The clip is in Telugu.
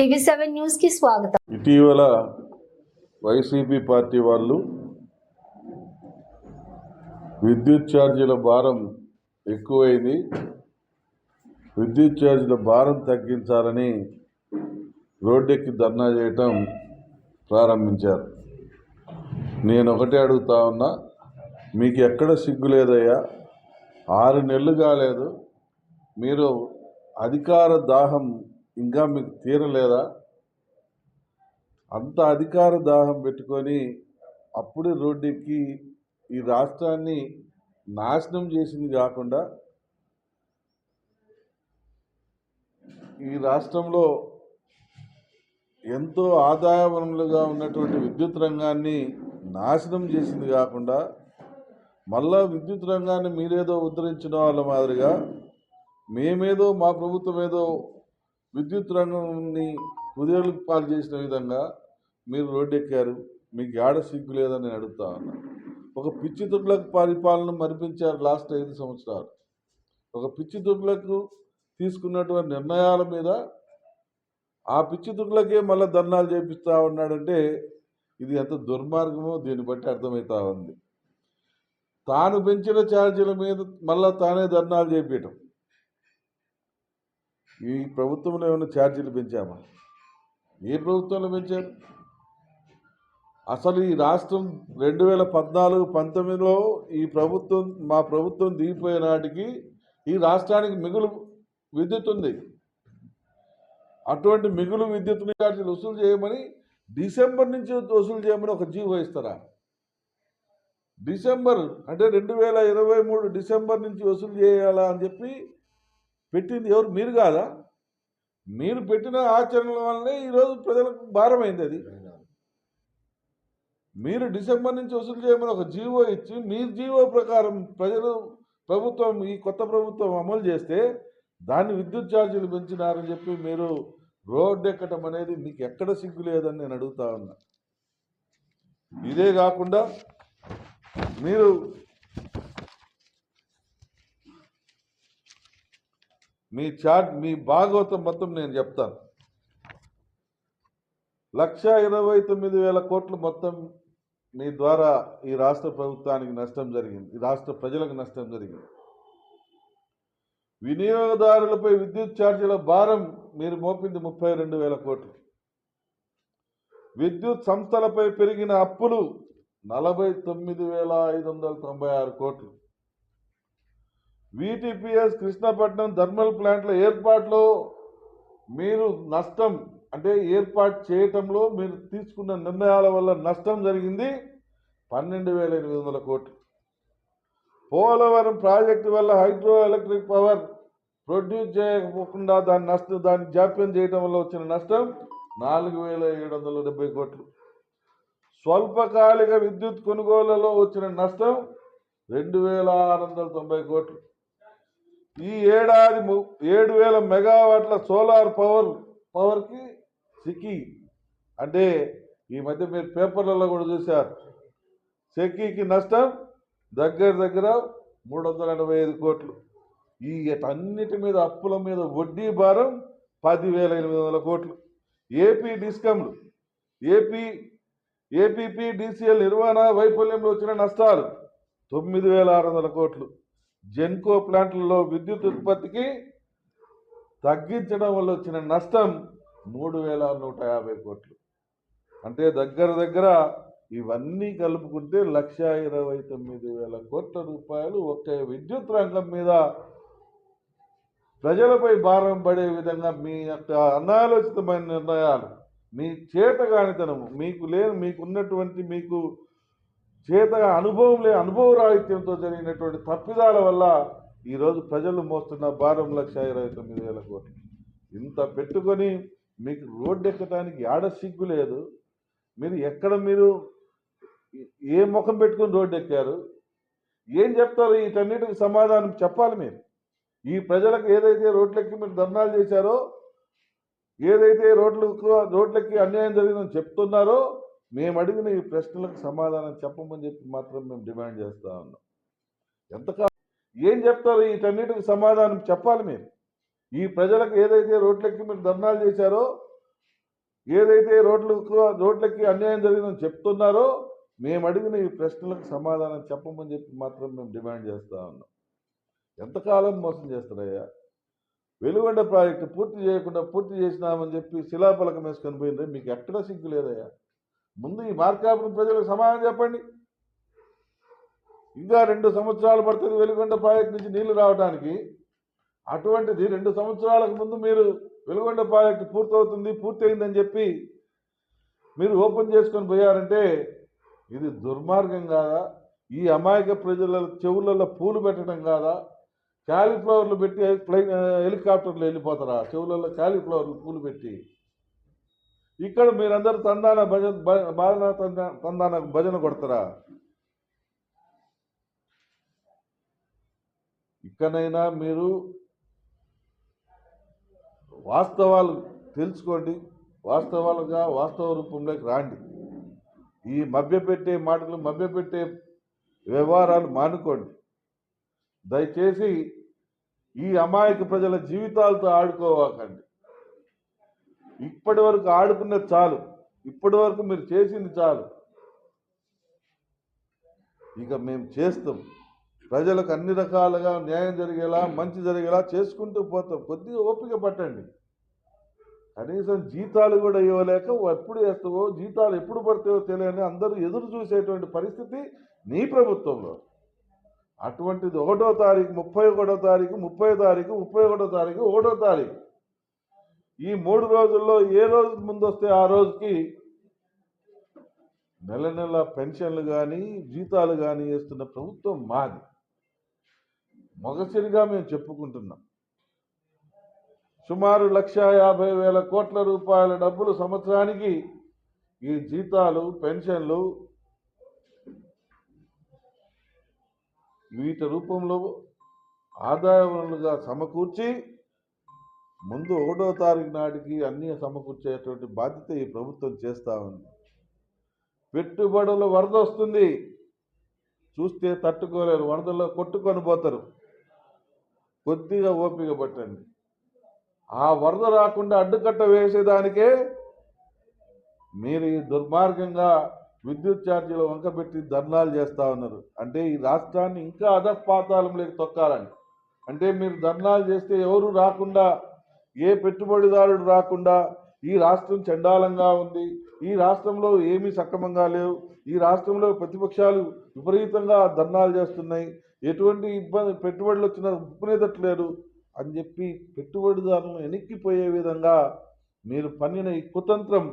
టీవీ7 న్యూస్ కి స్వాగతం. ఇటీవల వైసీపీ పార్టీ వాళ్ళు విద్యుత్ ఛార్జీల భారం ఎక్కువైంది, విద్యుత్ ఛార్జీల భారం తగ్గించాలని రోడ్డెక్కి ధర్నా చేయటం ప్రారంభించారు. నేను ఒకటే అడుగుతా ఉన్నా, మీకు ఎక్కడ సిగ్గు లేదయ్యా? 6 నెలలు కాలేదు, మీరు అధికార దాహం ఇంకా మీకు తీరలేదా? అంత అధికార దాహం పెట్టుకొని అప్పుడే రోడ్డెక్కి ఈ రాష్ట్రాన్ని నాశనం చేసింది కాకుండా ఈ రాష్ట్రంలో ఎంతో ఆదాయ వనరులుగా ఉన్నటువంటి విద్యుత్ రంగాన్ని నాశనం చేసింది కాకుండా మళ్ళా విద్యుత్ రంగాన్ని మీరేదో ఉద్ధరించిన వాళ్ళ మాదిరిగా మేమేదో మా ప్రభుత్వం ఏదో విద్యుత్ రంగాన్ని కుదేళ్లకు పాలు చేసిన విధంగా మీరు రోడ్డెక్కారు. మీకు ఏడ సిగ్గు లేదని నేను అడుగుతా ఉన్నా. ఒక పిచ్చి తుగ్లక్ పరిపాలన మరిపించారు లాస్ట్ 5 సంవత్సరాలు. ఒక పిచ్చి తుగ్లకు తీసుకున్నటువంటి నిర్ణయాల మీద ఆ పిచ్చి తుగ్లకే మళ్ళీ ధర్నాలు చేపిస్తూ ఉన్నాడంటే ఇది ఎంత దుర్మార్గమో దీన్ని బట్టి అర్థమవుతా ఉంది. తాను పెంచిన ఛార్జీల మీద మళ్ళీ తానే ధర్నాలు చేపించడం. ఈ ప్రభుత్వంలో ఏమైనా ఛార్జీలు పెంచామా? ఏ ప్రభుత్వంలో పెంచారు? అసలు ఈ రాష్ట్రం 2014-19లో ఈ ప్రభుత్వం మా ప్రభుత్వం దిగిపోయే నాటికి ఈ రాష్ట్రానికి మిగులు విద్యుత్ ఉంది. అటువంటి మిగులు విద్యుత్ ఛార్జీలు వసూలు చేయమని డిసెంబర్ నుంచి వసూలు చేయమని ఒక జీవో ఇస్తారా? డిసెంబర్ అంటే 2023 డిసెంబర్ నుంచి వసూలు చేయాలా అని చెప్పి పెట్టింది ఎవరు? మీరు కాదా? మీరు పెట్టిన ఆచరణల వల్లనే ఈరోజు ప్రజలకు భారమైంది. అది మీరు డిసెంబర్ నుంచి వసూలు చేయమని ఒక జీవో ఇచ్చి మీ జీవో ప్రకారం ప్రభుత్వం ఈ కొత్త ప్రభుత్వం అమలు చేస్తే దాన్ని విద్యుత్ ఛార్జీలు పెంచినారని చెప్పి మీరు రోడ్డు ఎక్కడం అనేది మీకు ఎక్కడ సిగ్గు లేదని నేను అడుగుతా ఉన్నా. ఇదే కాకుండా మీరు మీ భాగవతం మొత్తం నేను చెప్తాను. 1,29,000 కోట్లు మొత్తం మీ ద్వారా ఈ రాష్ట్ర ప్రభుత్వానికి నష్టం జరిగింది, ఈ రాష్ట్ర ప్రజలకు నష్టం జరిగింది. వినియోగదారులపై విద్యుత్ ఛార్జీల భారం మీరు మోపింది 32,000 కోట్లు. విద్యుత్ సంస్థలపై పెరిగిన అప్పులు 49,596 కోట్లు. VTPS కృష్ణపట్నం థర్మల్ ప్లాంట్ల ఏర్పాటులో మీరు నష్టం అంటే ఏర్పాటు చేయటంలో మీరు తీసుకున్న నిర్ణయాల వల్ల నష్టం జరిగింది 12,800 కోట్లు. పోలవరం ప్రాజెక్టు వల్ల హైడ్రో ఎలక్ట్రిక్ పవర్ ప్రొడ్యూస్ చేయకపోకుండా దాన్ని జాప్యం చేయడం వల్ల వచ్చిన నష్టం 4,770 కోట్లు. స్వల్పకాలిక విద్యుత్ కొనుగోళ్లలో వచ్చిన నష్టం 2,690 కోట్లు. ఈ ఏడాది 7,000 మెగావాట్ల సోలార్ పవర్కి సికి అంటే ఈ మధ్య మీరు పేపర్లలో కూడా చూశారు, సెకీకి నష్టం దగ్గర 385 కోట్లు. ఈ అన్నిటి మీద అప్పుల మీద వడ్డీ భారం 10,800 కోట్లు. ఏపీ డిస్కమ్లు ఏపీపీడీసీఎల్ నిర్వహణ వైఫల్యంలో వచ్చిన నష్టాలు 9,600 కోట్లు. జెన్కో ప్లాంట్లలో విద్యుత్ ఉత్పత్తికి తగ్గించడం వల్ల వచ్చిన నష్టం 3,150 కోట్లు. అంటే దగ్గర ఇవన్నీ కలుపుకుంటే 1,29,000 కోట్ల రూపాయలు ఒక్క విద్యుత్ రంగం మీద ప్రజలపై భారం పడే విధంగా మీ యొక్క అనాలోచితమైన నిర్ణయాలు, మీ చేతగానితనము, మీకున్నటువంటి అనుభవరాహిత్యంతో జరిగినటువంటి తప్పిదాల వల్ల ఈరోజు ప్రజలు మోస్తున్న భారం 1,29,000 కోట్లు. ఇంత పెట్టుకొని మీకు రోడ్డు ఎక్కడానికి ఏడ సిగ్గు లేదు. మీరు ఏ ముఖం పెట్టుకుని రోడ్డు ఎక్కారు? ఏం చెప్తారు? వీటన్నిటికి సమాధానం చెప్పాలి. మీరు ఈ ప్రజలకు ఏదైతే రోడ్లెక్కి మీరు ధర్నాలు చేశారో, ఏదైతే రోడ్లెక్కి అన్యాయం జరిగిందని చెప్తున్నారో, మేము అడిగిన ఈ ప్రశ్నలకు సమాధానం చెప్పమని చెప్పి మాత్రం మేము డిమాండ్ చేస్తూ ఉన్నాం. ఏం చెప్తారు? వీటన్నిటికి సమాధానం చెప్పాలి. మీరు ఈ ప్రజలకు ఏదైతే రోడ్లెక్కి మీరు ధర్నాలు చేశారో, ఏదైతే రోడ్లకి అన్యాయం జరిగిందని చెప్తున్నారో మేము అడిగిన ఈ ప్రశ్నలకు సమాధానం చెప్పమని చెప్పి మాత్రం మేము డిమాండ్ చేస్తూ ఉన్నాం. ఎంతకాలం మోసం చేస్తారయ్యా? వెలుగొండ ప్రాజెక్టు పూర్తి చేసినామని చెప్పి శిలాఫలకం వేసుకొని పోయిందే, మీకు ఎక్కడ సిగ్గు లేదయ్యా? ముందు ఈ మార్కాపురం ప్రజలకు సమాధానం చెప్పండి. ఇంకా 2 సంవత్సరాలు పడుతుంది వెలుగొండ ప్రాజెక్టు నుంచి నీళ్లు రావడానికి. అటువంటిది 2 సంవత్సరాలకు ముందు మీరు వెలుగొండ ప్రాజెక్టు పూర్తయిందని చెప్పి మీరు ఓపెన్ చేసుకొని పోయారంటే ఇది దుర్మార్గం కాదా? ఈ అమాయక ప్రజల చెవులలో పూలు పెట్టడం కాదా? క్యాలీఫ్లవర్లు పెట్టి హెలికాప్టర్లు వెళ్ళిపోతారా? చెవులలో క్యాలీఫ్లవర్లు పూలు పెట్టి ఇక్కడ మీరందరూ భజన కొడతారా? ఇక్కడైనా మీరు వాస్తవాలు తెలుసుకోండి, వాస్తవ రూపంలోకి రాండి. ఈ మభ్యపెట్టే మాటలు, మభ్యపెట్టే వ్యవహారాలు మానుకోండి. దయచేసి ఈ అమాయక ప్రజల జీవితాలతో ఆడుకోవాకండి. ఇప్పటి వరకు ఆడుకున్నది చాలు, ఇప్పటి వరకు మీరు చేసింది చాలు. ఇక మేము చేస్తాం. ప్రజలకు అన్ని రకాలుగా న్యాయం జరిగేలా, మంచి జరిగేలా చేసుకుంటూ పోతాం. కొద్దిగా ఓపిక పట్టండి. కనీసం జీతాలు కూడా ఇవ్వలేక ఎప్పుడు వేస్తావో, జీతాలు ఎప్పుడు పడతాయో తెలియని అందరూ ఎదురు చూసేటువంటి పరిస్థితి నీ ప్రభుత్వంలో. అటువంటిది 1వ తారీఖు, 31వ తారీఖు, 30వ తారీఖు, 31వ తారీఖు, 1వ తారీఖు ఈ 3 రోజుల్లో ఏ రోజు ముందు వస్తే ఆ రోజుకి నెల పెన్షన్లు కానీ జీతాలు కానీ వేస్తున్న ప్రభుత్వం మాది. మొగసిరిగా మేము చెప్పుకుంటున్నాం. సుమారు 1,50,000 కోట్ల రూపాయల డబ్బులు సంవత్సరానికి ఈ జీతాలు, పెన్షన్లు వీటి రూపంలో ఆదాయ వనరులుగా సమకూర్చి ముందు 1వ తారీఖు నాటికి అన్నీ సమకూర్చేటువంటి బాధ్యత ఈ ప్రభుత్వం చేస్తూ ఉంది. పెట్టుబడుల వరద వస్తుంది, చూస్తే తట్టుకోలేరు, వరదల్లో కొట్టుకొని పోతారు. కొద్దిగా ఓపిక పట్టండి. ఆ వరద రాకుండా అడ్డుకట్ట వేసేదానికే మీరు ఈ దుర్మార్గంగా విద్యుత్ ఛార్జీలు వంకబెట్టి ధర్నాలు చేస్తూ ఉన్నారు. అంటే ఈ రాష్ట్రాన్ని ఇంకా అధపాతాళంలోకి తొక్కాలని. అంటే మీరు ధర్నాలు చేస్తే ఎవరు రాకుండా, ఏ పెట్టుబడిదారుడు రాకుండా, ఈ రాష్ట్రం చండాలంగా ఉంది, ఈ రాష్ట్రంలో ఏమీ సక్రమంగా లేవు, ఈ రాష్ట్రంలో ప్రతిపక్షాలు విపరీతంగా ధర్నాలు చేస్తున్నాయి, ఎటువంటి ఇబ్బంది పెట్టుబడులు వచ్చినా ఉప్పునేదట్లేరు అని చెప్పి పెట్టుబడిదారులను వెనక్కిపోయే విధంగా మీరు పన్నిన ఈ కుతంత్రం